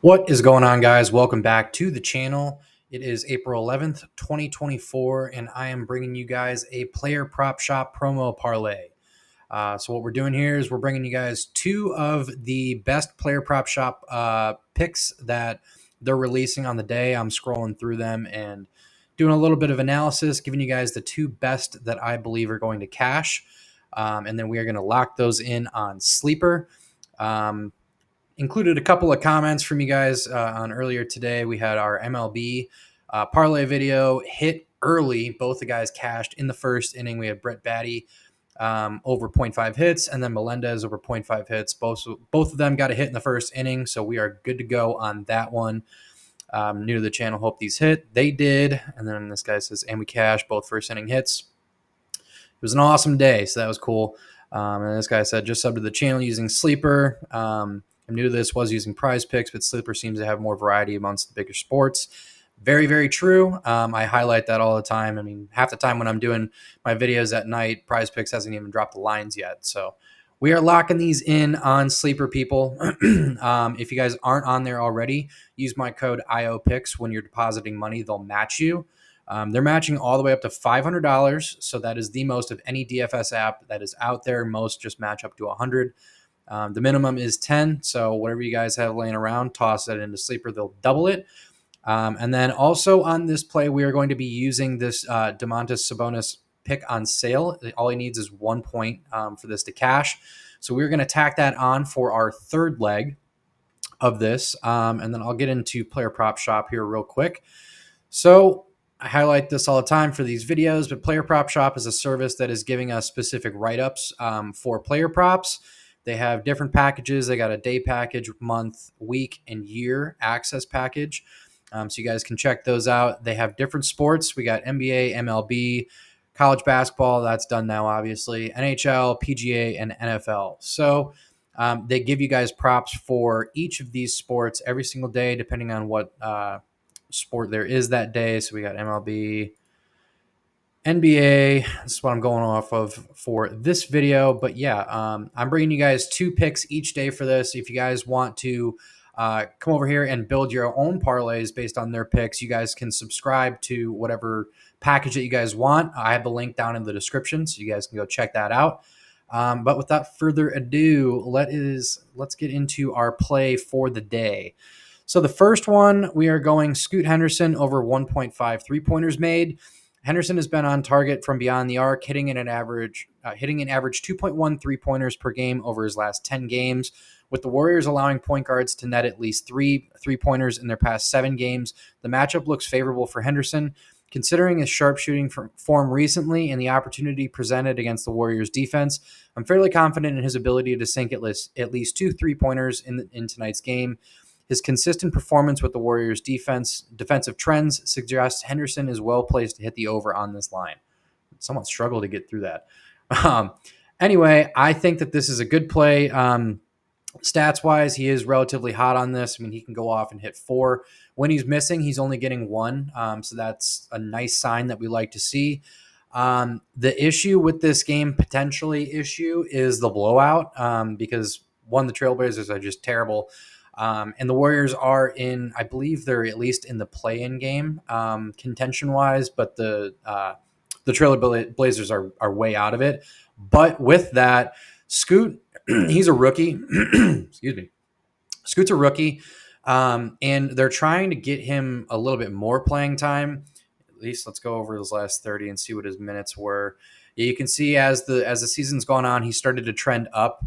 What is going on, guys? Welcome back to the channel. It is April 11th, 2024, and I am bringing you guys a player prop shop promo parlay. So what we're doing here is we're bringing you guys two of the best player prop shop picks that they're releasing on the day. I'm scrolling through them and doing a little bit of analysis, giving you guys the two best that I believe are going to cash. And then we are going to lock those in on Sleeper. Included a couple of comments from you guys on earlier today. We had our MLB parlay video hit early. Both the guys cashed in the first inning. We had Brett Batty over 0.5 hits, and then Melendez over 0.5 hits. Both of them got a hit in the first inning, so we are good to go on that one. New to the channel, hope these hit. They did. And then this guy says, and we cashed both first inning hits. It was an awesome day, so that was cool. And this guy said, just sub to the channel using Sleeper. I'm new to this, was using Prizepicks, but Sleeper seems to have more variety amongst the bigger sports. Very, very true. I highlight that all the time. I mean, half the time when I'm doing my videos at night, Prizepicks hasn't even dropped the lines yet. So we are locking these in on Sleeper, people. If you guys aren't on there already, use my code IOPICKS when you're depositing money. They'll match you. They're matching all the way up to $500. So that is the most of any DFS app that is out there. Most just match up to 100. The minimum is 10, so whatever you guys have laying around, toss that into Sleeper. They'll double it. And then also on this play, we are going to be using this Domantas Sabonis pick on sale. All he needs is 1 point for this to cash. So we're going to tack that on for our third leg of this. And then I'll get into player prop shop here real quick. So I highlight this all the time for these videos, but player prop shop is a service that is giving us specific write-ups for player props. They have different packages. They got a day package, month, week, and year access package. So you guys can check those out. They have different sports. We got NBA, MLB, college basketball. That's done now, obviously. NHL, PGA, and NFL. So they give you guys props for each of these sports every single day, depending on what sport there is that day. So we got MLB, NBA. This is what I'm going off of for this video. But yeah, I'm bringing you guys two picks each day for this. If you guys want to come over here and build your own parlays based on their picks, you guys can subscribe to whatever package that you guys want. I have the link down in the description, so you guys can go check that out. But without further ado, let's get into our play for the day. So the first one, we are going Scoot Henderson over 1.5 3-pointers made. Henderson has been on target from beyond the arc, hitting an average 2.1 3-pointers per game over his last 10 games. With the Warriors allowing point guards to net at least 3 3-pointers in their past 7 games, the matchup looks favorable for Henderson. Considering his sharpshooting form recently and the opportunity presented against the Warriors defense, I'm fairly confident in his ability to sink at least 2 3-pointers in tonight's game. His consistent performance with the Warriors' defensive trends suggests Henderson is well placed to hit the over on this line. Somewhat struggled to get through that. Anyway, I think that this is a good play. Stats-wise, he is relatively hot on this. I mean, he can go off and hit 4. When he's missing, he's only getting 1. So that's a nice sign that we like to see. The issue with this game, potentially is the blowout because, one, the Trailblazers are just terrible. And the Warriors are in, I believe they're at least in the play-in game contention-wise, but the Trailblazers are way out of it. But with that, Scoot, he's a rookie. Excuse me. Scoot's a rookie, and they're trying to get him a little bit more playing time. At least let's go over his last 30 and see what his minutes were. You can see as the season's gone on, he started to trend up.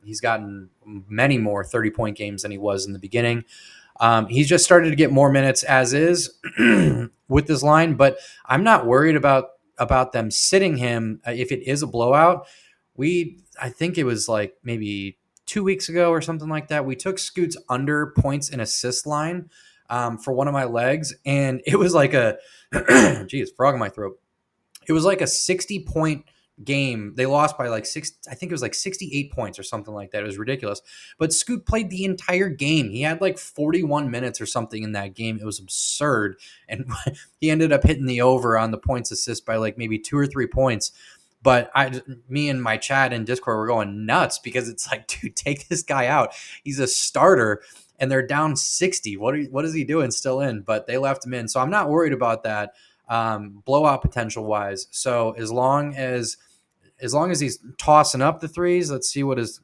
He's gotten many more 30-point games than he was in the beginning. He's just started to get more minutes as is with this line, but I'm not worried about them sitting him if it is a blowout. I think it was like maybe 2 weeks ago or something like that. We took Scoot's under points and assist line for one of my legs, and it was like a geez, frog in my throat. It was like a 60-point game. They lost by like 6. I think it was like 68 points or something like that. It was ridiculous. But Scoot played the entire game. He had like 41 minutes or something in that game. It was absurd. And he ended up hitting the over on the points assist by like maybe 2 or 3 points. But me and my chat in Discord were going nuts because it's like, dude, take this guy out. He's a starter. and they're down 60. What is he doing still in? But they left him in. So I'm not worried about that blowout potential wise. So as long as he's tossing up the threes, let's see what his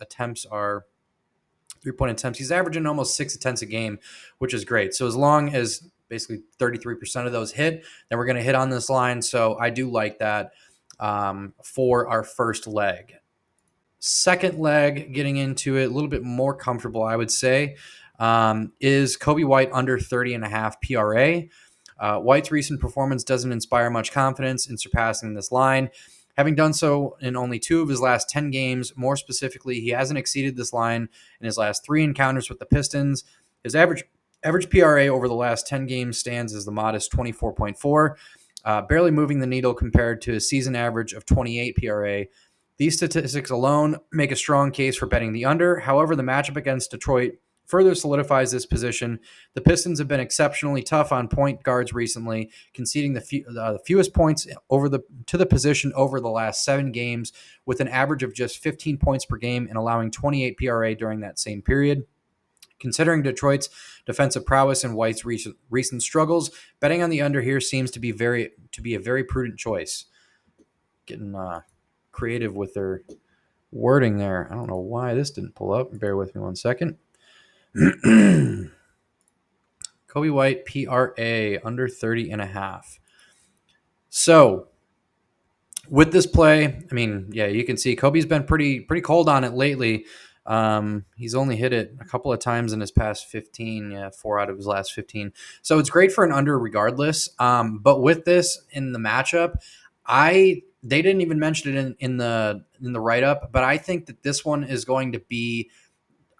attempts are. 3-point attempts. He's averaging almost 6 attempts a game, which is great. So as long as basically 33% of those hit, then we're going to hit on this line. So I do like that for our first leg. Second leg, getting into it a little bit more comfortable, I would say, is Coby White under 30.5 PRA. White's recent performance doesn't inspire much confidence in surpassing this line. Having done so in only 2 of his last 10 games, more specifically, he hasn't exceeded this line in his last 3 encounters with the Pistons. His average PRA over the last 10 games stands as the modest 24.4, barely moving the needle compared to his season average of 28 PRA. These statistics alone make a strong case for betting the under. However, the matchup against Detroit further solidifies this position. The Pistons have been exceptionally tough on point guards recently, conceding the fewest points to the position over the last 7 games, with an average of just 15 points per game and allowing 28 PRA during that same period. Considering Detroit's defensive prowess and White's recent struggles, betting on the under here seems to be a very prudent choice. Getting creative with their wording there. I don't know why this didn't pull up. Bear with me one second. Coby White PRA under 30.5. So with this play, I mean, yeah, you can see Kobe's been pretty cold on it lately. He's only hit it a couple of times in his past 15, 4 out of his last 15. So it's great for an under regardless. But with this in the matchup, they didn't even mention it in the write-up, but I think that this one is going to be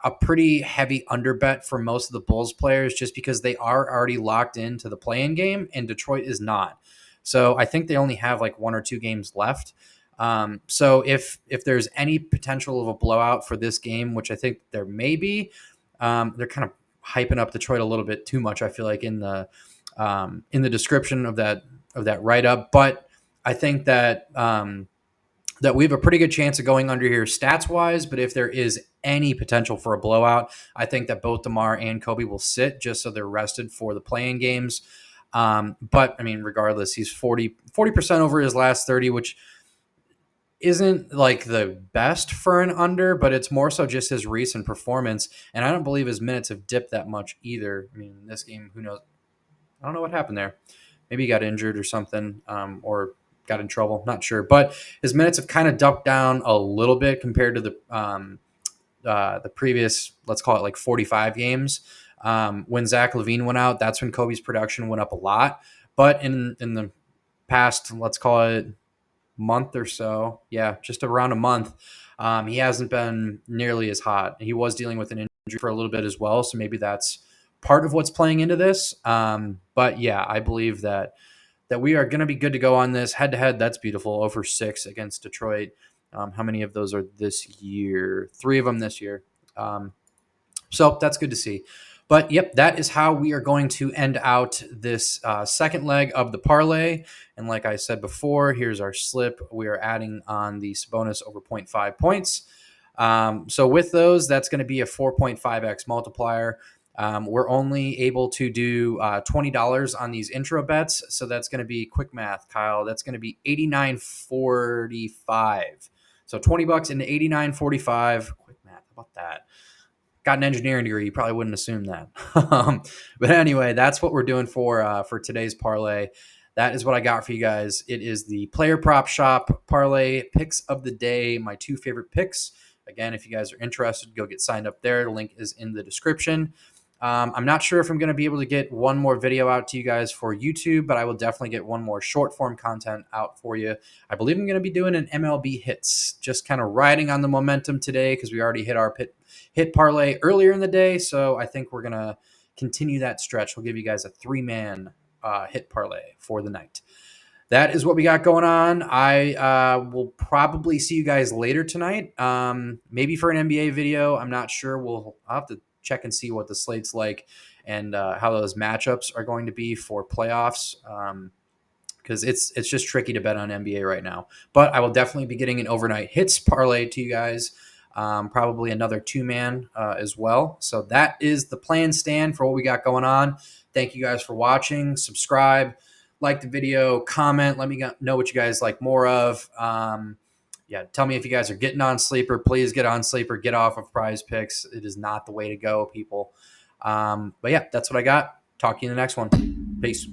a pretty heavy under bet for most of the Bulls players, just because they are already locked into the play-in game and Detroit is not. So I think they only have like 1 or 2 games left. So if there's any potential of a blowout for this game, which I think there may be, they're kind of hyping up Detroit a little bit too much, I feel like, in the description of that write-up. But I think that that we have a pretty good chance of going under here stats-wise, but if there is any potential for a blowout, I think that both DeMar and Coby will sit just so they're rested for the play-in games. But, I mean, regardless, he's 40% over his last 30, which isn't like the best for an under, but it's more so just his recent performance. And I don't believe his minutes have dipped that much either. I mean, this game, who knows? I don't know what happened there. Maybe he got injured or something, or got in trouble. Not sure. But his minutes have kind of ducked down a little bit compared to the previous, let's call it like 45 games. When Zach LaVine went out, that's when Kobe's production went up a lot. But in the past, let's call it month or so, just around a month, he hasn't been nearly as hot. He was dealing with an injury for a little bit as well, so maybe that's part of what's playing into this. But yeah, I believe that we are going to be good to go on this head-to-head. That's beautiful. Over 6 against Detroit. How many of those are this year? 3 of them this year. So that's good to see. But, yep, that is how we are going to end out this second leg of the parlay. And like I said before, here's our slip. We are adding on the Sabonis over 0.5 points. So with those, that's going to be a 4.5x multiplier. We're only able to do $20 on these intro bets. So that's going to be, quick math, Kyle, that's going to be $89.45. So $20 into $89.45. Quick math, how about that? Got an engineering degree, you probably wouldn't assume that. But anyway, that's what we're doing for today's parlay. That is what I got for you guys. It is the Player Prop Shop parlay picks of the day, my 2 favorite picks. Again, if you guys are interested, go get signed up there. The link is in the description. I'm not sure if I'm going to be able to get one more video out to you guys for YouTube, but I will definitely get one more short form content out for you. I believe I'm going to be doing an MLB hits, just kind of riding on the momentum today because we already hit our hit parlay earlier in the day. So I think we're going to continue that stretch. We'll give you guys a 3-man hit parlay for the night. That is what we got going on. I will probably see you guys later tonight, maybe for an NBA video. I'm not sure. I'll have to check and see what the slate's like and how those matchups are going to be for playoffs, because it's just tricky to bet on NBA right now. But I will definitely be getting an overnight hits parlay to you guys probably another 2-man as well. So that is the plan, Stan, for what we got going on. Thank you guys for watching. Subscribe, like the video, comment. Let me know what you guys like more of. Yeah, tell me if you guys are getting on Sleeper. Please get on Sleeper. Get off of Prizepicks. It is not the way to go, people. But yeah, that's what I got. Talk to you in the next one. Peace.